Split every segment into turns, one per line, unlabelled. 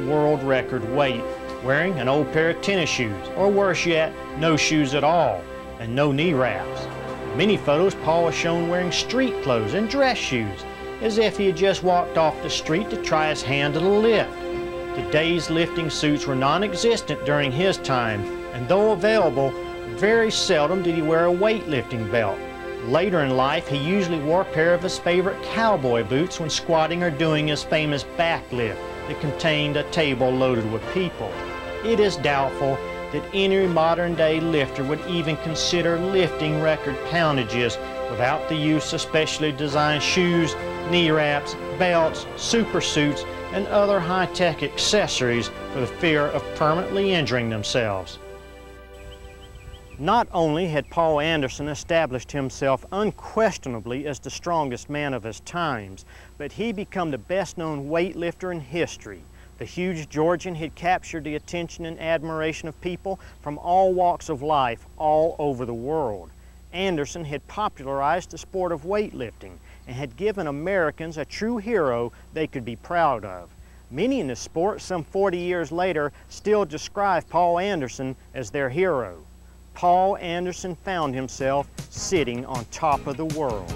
world record weight, wearing an old pair of tennis shoes, or worse yet, no shoes at all, and no knee wraps. In many photos, Paul was shown wearing street clothes and dress shoes, as if he had just walked off the street to try his hand at a lift. Today's lifting suits were non-existent during his time, and though available, very seldom did he wear a weightlifting belt. Later in life, he usually wore a pair of his favorite cowboy boots when squatting or doing his famous back lift that contained a table loaded with people. It is doubtful that any modern-day lifter would even consider lifting record poundages without the use of specially designed shoes, knee wraps, belts, super suits, and other high-tech accessories for the fear of permanently injuring themselves. Not only had Paul Anderson established himself unquestionably as the strongest man of his times, but he became the best-known weightlifter in history. The huge Georgian had captured the attention and admiration of people from all walks of life all over the world. Anderson had popularized the sport of weightlifting and had given Americans a true hero they could be proud of. Many in the sport, some 40 years later, still describe Paul Anderson as their hero. Paul Anderson found himself sitting on top of the world.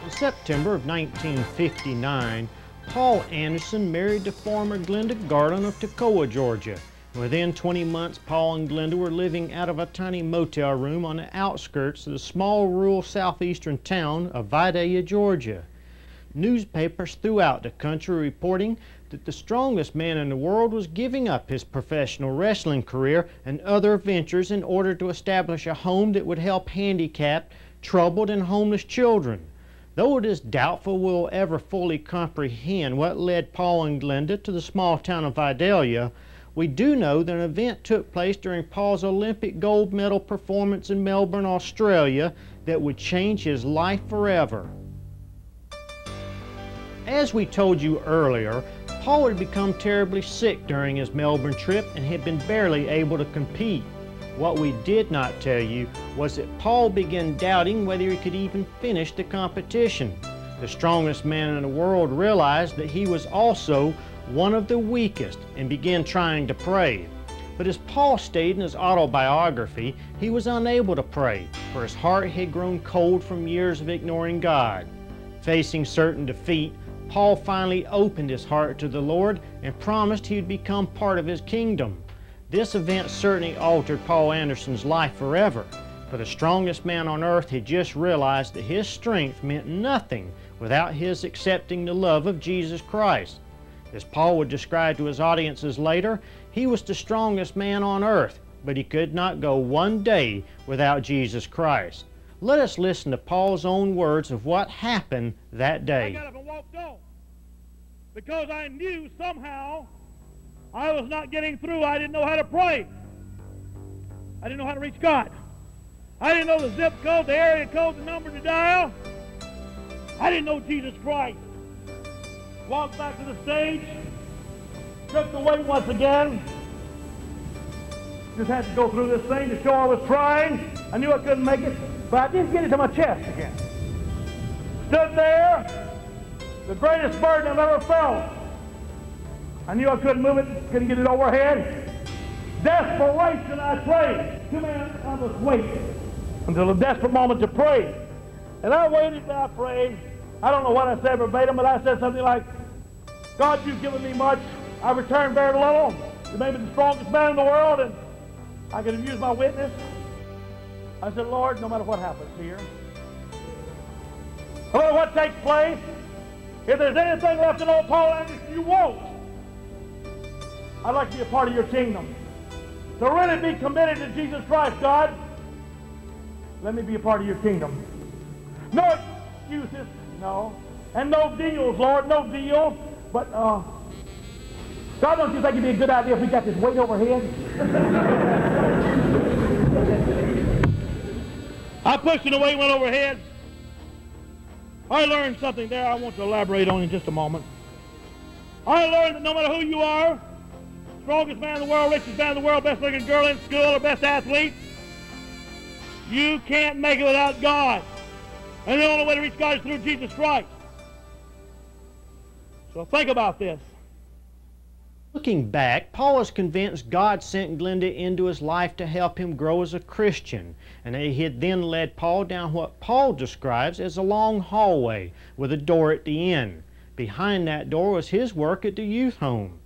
In September of 1959, Paul Anderson married the former Glenda Garland of Toccoa, Georgia. Within 20 months, Paul and Glenda were living out of a tiny motel room on the outskirts of the small rural southeastern town of Vidalia, Georgia. Newspapers throughout the country reporting that the strongest man in the world was giving up his professional wrestling career and other ventures in order to establish a home that would help handicapped, troubled, and homeless children. Though it is doubtful we'll ever fully comprehend what led Paul and Glenda to the small town of Vidalia, we do know that an event took place during Paul's Olympic gold medal performance in Melbourne, Australia, that would change his life forever. As we told you earlier, Paul had become terribly sick during his Melbourne trip and had been barely able to compete. What we did not tell you was that Paul began doubting whether he could even finish the competition. The strongest man in the world realized that he was also one of the weakest and began trying to pray. But as Paul stated in his autobiography, he was unable to pray, for his heart had grown cold from years of ignoring God. Facing certain defeat, Paul finally opened his heart to the Lord and promised he would become part of his kingdom. This event certainly altered Paul Anderson's life forever, for the strongest man on earth had just realized that his strength meant nothing without his accepting the love of Jesus Christ. As Paul would describe to his audiences later, he was the strongest man on earth, but he could not go one day without Jesus Christ. Let us listen to Paul's own words of what happened that day.
I got up and walked on because I knew somehow I was not getting through. I didn't know how to pray. I didn't know how to reach God. I didn't know the zip code, the area code, the number to dial. I didn't know Jesus Christ. Walked back to the stage, took the weight once again. Just had to go through this thing to show I was trying. I knew I couldn't make it, but I didn't get it to my chest again. Stood there, the greatest burden I've ever felt. I knew I couldn't move it, couldn't get it overhead. Desperation, I prayed. 2 minutes, I was waiting until a desperate moment to pray. And I waited and I prayed. I don't know what I said verbatim, but I said something like, God, you've given me much. I returned very little. You made me the strongest man in the world, and I could have used my witness. I said, Lord, no matter what happens here, no matter what takes place, if there's anything left in old Paul Anderson you won't, I'd like to be a part of your kingdom. To really be committed to Jesus Christ, God, let me be a part of your kingdom. No excuses, no. And no deals, Lord, no deals. But God, don't you think it'd be a good idea if we got this weight overhead? I pushed and the weight went overhead. I learned something there I want to elaborate on in just a moment. I learned that no matter who you are, strongest man in the world, richest man in the world, best looking girl in school, or best athlete, you can't make it without God. And the only way to reach God is through Jesus Christ. So think about this.
Looking back, Paul is convinced God sent Glenda into his life to help him grow as a Christian, and that he had then led Paul down what Paul describes as a long hallway with a door at the end. Behind that door was his work at the youth home.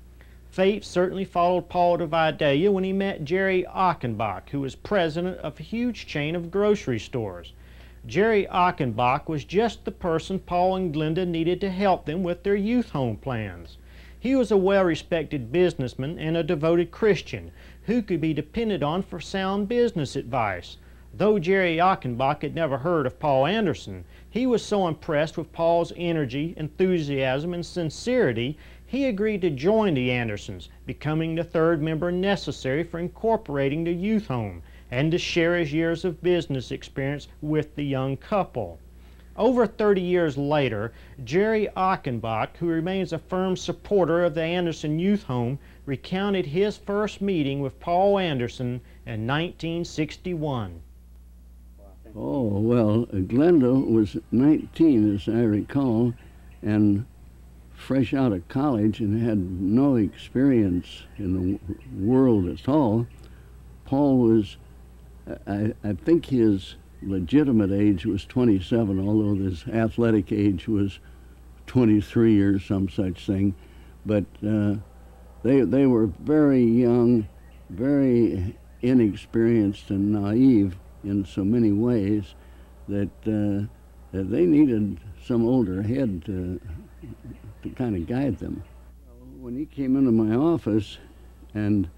Fate certainly followed Paul to Vidalia when he met Jerry Achenbach, who was president of a huge chain of grocery stores. Jerry Achenbach was just the person Paul and Glenda needed to help them with their youth home plans. He was a well-respected businessman and a devoted Christian who could be depended on for sound business advice. Though Jerry Achenbach had never heard of Paul Anderson, he was so impressed with Paul's energy, enthusiasm, and sincerity, he agreed to join the Andersons, becoming the third member necessary for incorporating the youth home and to share his years of business experience with the young couple. Over 30 years later, Jerry Achenbach, who remains a firm supporter of the Anderson Youth Home, recounted his first meeting with Paul Anderson in 1961.
Oh, well, Glenda was 19, as I recall, and fresh out of college and had no experience in the world at all. Paul was, I think his legitimate age was 27, although his athletic age was 23 or some such thing. But they were very young, very inexperienced and naive in so many ways that they needed some older head to kind of guide them. When he came into my office, and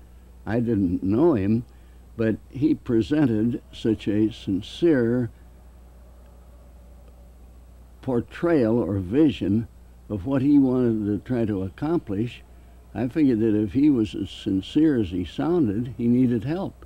I didn't know him, but he presented such a sincere portrayal or vision of what he wanted to try to accomplish, I figured that if he was as sincere as he sounded, he needed help.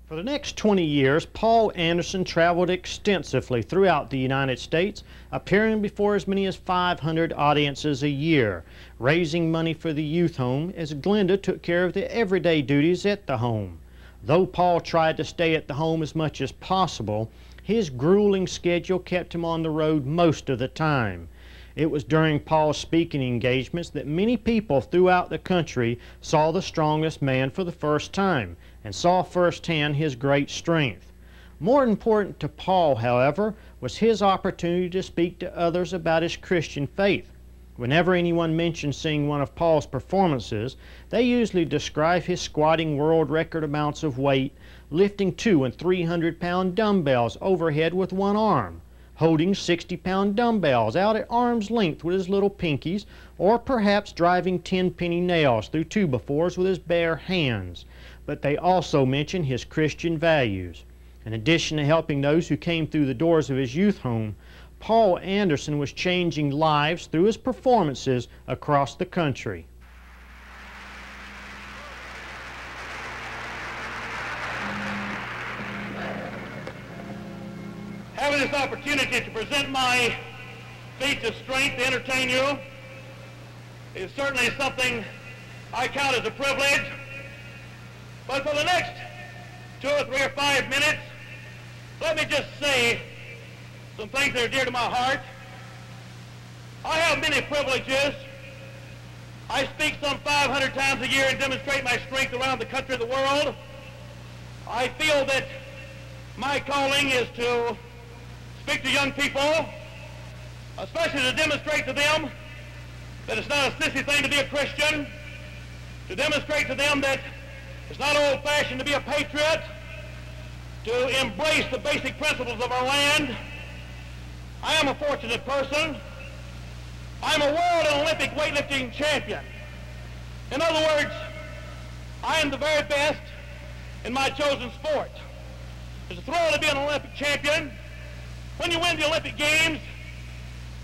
For the next 20 years, Paul Anderson traveled extensively throughout the United States, appearing before as many as 500 audiences a year, raising money for the youth home as Glenda took care of the everyday duties at the home. Though Paul tried to stay at the home as much as possible, his grueling schedule kept him on the road most of the time. It was during Paul's speaking engagements that many people throughout the country saw the strongest man for the first time and saw firsthand his great strength. More important to Paul, however, was his opportunity to speak to others about his Christian faith. Whenever anyone mentioned seeing one of Paul's performances, they usually describe his squatting world record amounts of weight, lifting 200- and 300-pound dumbbells overhead with one arm, holding 60-pound dumbbells out at arm's length with his little pinkies, or perhaps driving 10-penny nails through 2x4s with his bare hands. But they also mention his Christian values. In addition to helping those who came through the doors of his youth home, Paul Anderson was changing lives through his performances across the country.
Having this opportunity to present my feats of strength to entertain you is certainly something I count as a privilege. But for the next 2 or 3 or 5 minutes, let me just say some things that are dear to my heart. I have many privileges. I speak some 500 times a year and demonstrate my strength around the country and the world. I feel that my calling is to speak to young people, especially to demonstrate to them that it's not a sissy thing to be a Christian, to demonstrate to them that it's not old-fashioned to be a patriot, to embrace the basic principles of our land. I am a fortunate person. I'm a world and Olympic weightlifting champion. In other words, I am the very best in my chosen sport. It's a thrill to be an Olympic champion. When you win the Olympic Games,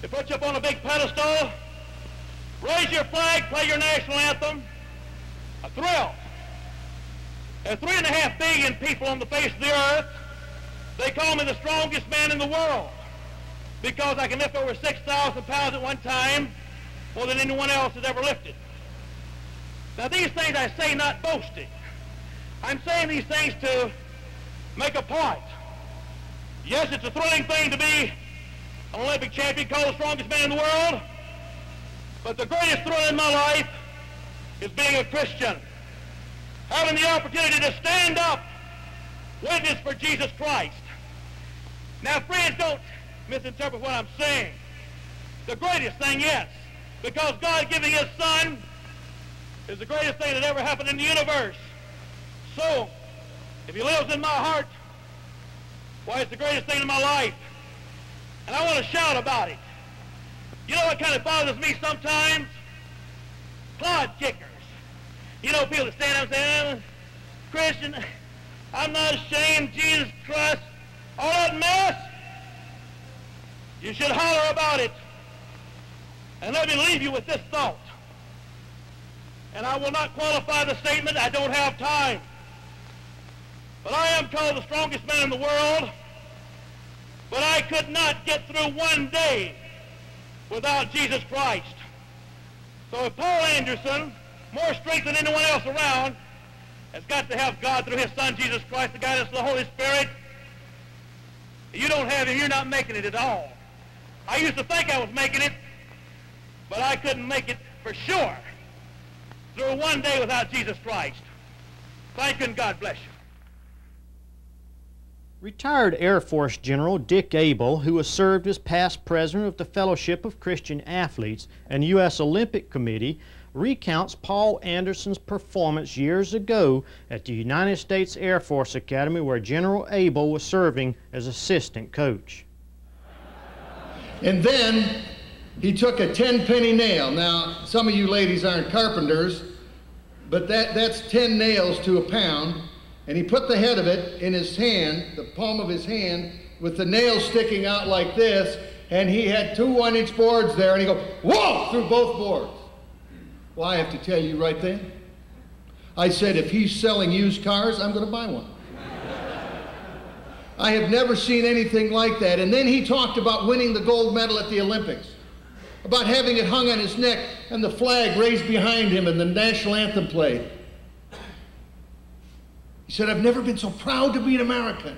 they put you up on a big pedestal. raise your flag, play your national anthem, a thrill. There are 3.5 billion people on the face of the earth. They call me the strongest man in the world because I can lift over 6,000 pounds at one time, more than anyone else has ever lifted. Now these things I say not boasting. I'm saying these things to make a point. Yes, it's a thrilling thing to be an Olympic champion called the strongest man in the world, but the greatest thrill in my life is being a Christian, having the opportunity to stand up, witness for Jesus Christ. Now, friends, don't misinterpret what I'm saying. The greatest thing, yes, because God giving his Son is the greatest thing that ever happened in the universe. So, if he lives in my heart, why, it's the greatest thing in my life. And I want to shout about it. You know what kind of bothers me sometimes? Clod kickers. You know, people that stand up and say, I'm a Christian, I'm not ashamed, Jesus Christ, all that mess. You should holler about it. And let me leave you with this thought. And I will not qualify the statement, I don't have time. But I am called the strongest man in the world, but I could not get through one day without Jesus Christ. So if Paul Anderson, more strength than anyone else around, has got to have God through his Son, Jesus Christ, the guidance of the Holy Spirit, you don't have him, you're not making it at all. I used to think I was making it, but I couldn't make it for sure through one day without Jesus Christ. Thank you and God bless you.
Retired Air Force General Dick Abel, who has served as past president of the Fellowship of Christian Athletes and U.S. Olympic Committee, recounts Paul Anderson's performance years ago at the United States Air Force Academy, where General Abel was serving as assistant coach.
And then he took a 10-penny nail. Now, some of you ladies aren't carpenters, but that's 10 nails to a pound. And he put the head of it in his hand, the palm of his hand, with the nail sticking out like this, and he had 2 1-inch boards there, and he goes, whoa, through both boards. Well, I have to tell you right then, I said, if he's selling used cars, I'm going to buy one. I have never seen anything like that. And then he talked about winning the gold medal at the Olympics, about having it hung on his neck and the flag raised behind him and the national anthem played. He said, I've never been so proud to be an American.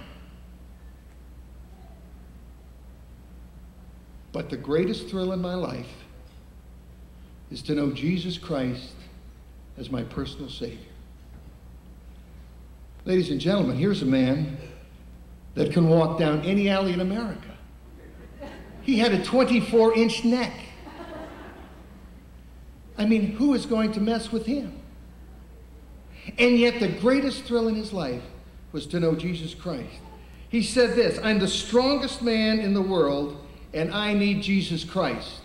But the greatest thrill in my life is to know Jesus Christ as my personal Savior. Ladies and gentlemen, here's a man that can walk down any alley in America. He had a 24-inch neck. I mean, who is going to mess with him? And yet the greatest thrill in his life was to know Jesus Christ. He said this, I'm the strongest man in the world, and I need Jesus Christ.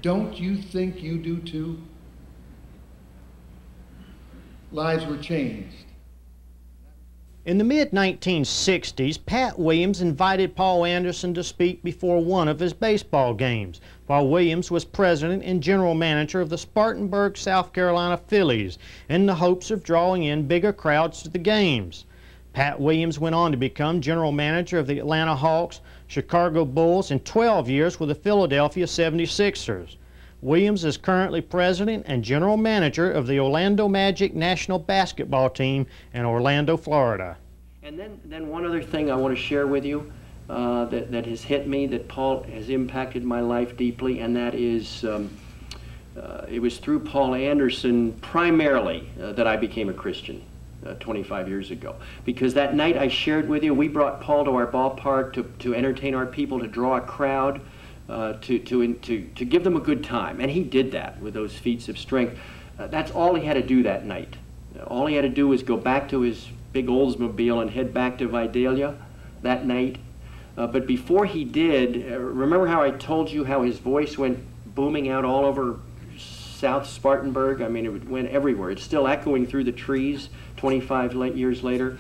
Don't you think you do too? Lives were changed.
In the mid-1960s, Pat Williams invited Paul Anderson to speak before one of his baseball games, while Williams was president and general manager of the Spartanburg, South Carolina Phillies, in the hopes of drawing in bigger crowds to the games. Pat Williams went on to become general manager of the Atlanta Hawks, Chicago Bulls, and 12 years with the Philadelphia 76ers. Williams is currently president and general manager of the Orlando Magic national basketball team in Orlando, Florida.
And then one other thing I want to share with you that has hit me, that Paul has impacted my life deeply, and that is it was through Paul Anderson primarily that I became a Christian 25 years ago. Because that night I shared with you, we brought Paul to our ballpark to entertain our people, to draw a crowd, to give them a good time. And he did that with those feats of strength. That's all he had to do that night. All he had to do was go back to his big Oldsmobile and head back to Vidalia that night. But before he did, remember how I told you how his voice went booming out all over South Spartanburg? I mean, it went everywhere. It's still echoing through the trees 25 years later.